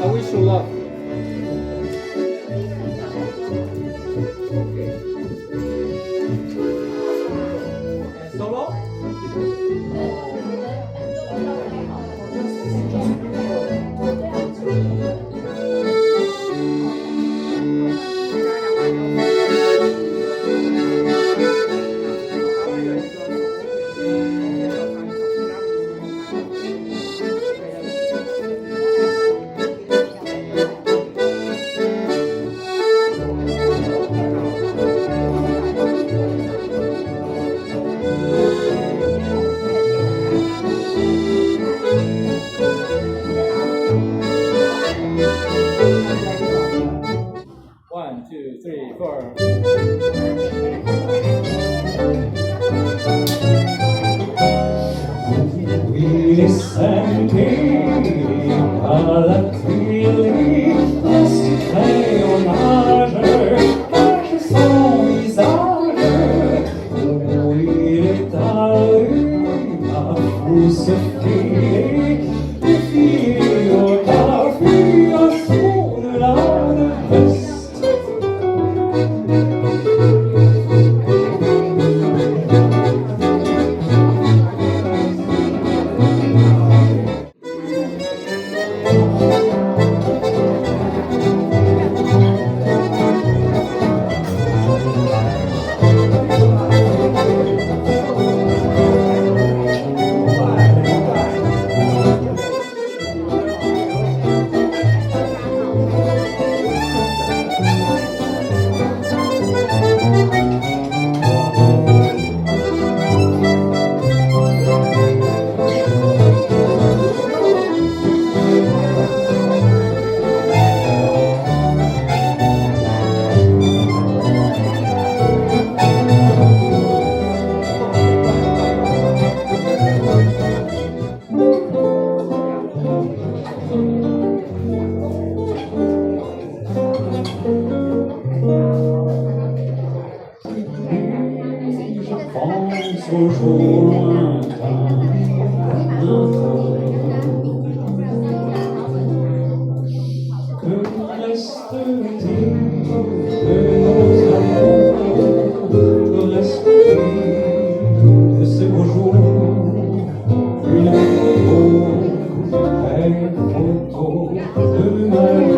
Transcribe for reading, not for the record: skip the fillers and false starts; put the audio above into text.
I wish you luck. And solo? One, two, three, four. We listen à la télé, espionnage, cache son visage, où il est allé, à où se filer, les filles au café, à son de la veste. Pense au jour lointain, que reste-t-il de nos amours, que reste-t-il de ces beaux jours, une photo, belle photo de ma vie.